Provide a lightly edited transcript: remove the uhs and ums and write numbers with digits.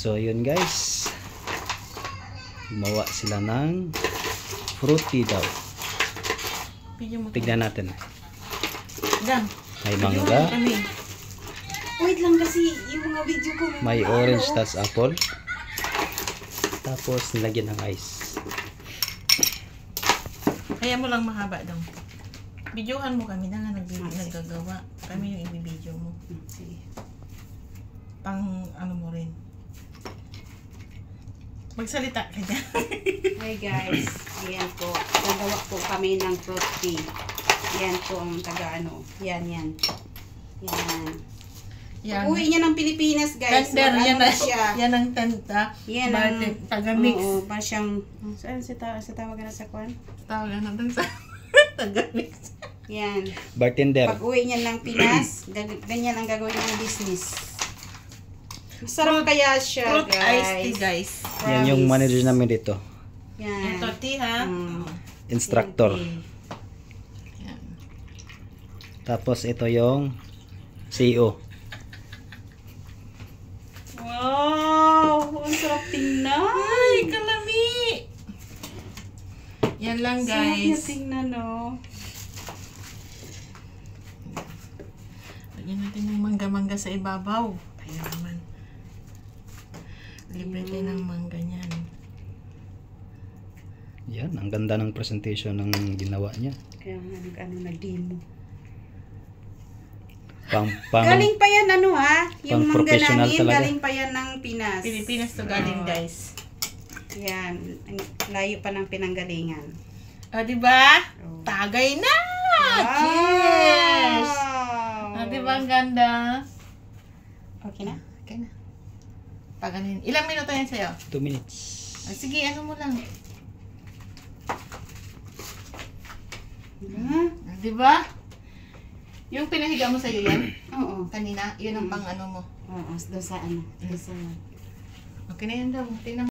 So yun guys, gumawa sila ng fruity daw. Tignan natin. May mangga, wait lang kasi yung mga video ko may orange tas apple, tapos nilagyan ng ice. Kaya mo lang mahaba daw. Videohan mo kami na nga naggagawa. Kami yung i-video mo. Sige. Pang ano mo rin. Magsalita ka dyan. Hi guys, ayan po. Gagawa po kami ng fruity. Yan po ang taga-ano. Yan. Yan. Uwi niya ng Pilipinas guys. Tender, yan na siya. yan ang tenta. Yan ang taga-mix. Oo, parang siyang, saan sa tawag na sa kwan? Tawagan natin sa taga-mix. Yan. Bartender. Pag uwi niya ng Pinas, ganyan ang gagawin ng business. Masarap kaya siya, Fruit guys. iced tea, guys. Yan yung manager namin dito. Yan. Ito, tea, ha? Instructor. Yan. Tapos ito yung CEO. Wow! Ang sarap tingnan. Ay, kalami! Yan lang, Sarap niya guys. tingnan, no? Lagyan natin ng mangga-mangga sa ibabaw. Kaya naman. Libre tayo ng mangga niyan. Yan, ang ganda ng presentation ng ginawa niya. Kaya nga, nag-demo. Pang Galing pa yan, ano ha? Yung pang mangga professional namin, talaga. galing pa yan ng Pinas. Pilipinas to galing, guys. Yan. Layo pa ng pinanggalingan. O, diba? Oh. Tagay na! Wow! Cheers! O, diba ang ganda? Okay na? Okay na. Paganin. Ilang minuto yan sa'yo? 2 minutes. O, sige, ano mo lang. O, diba? Yung pinahiga mo sa'yo yan? Oo. Kanina? Yun ang pang ano mo. Oo, doon sa ano. Doon sa... Okay na yan daw. Tingnan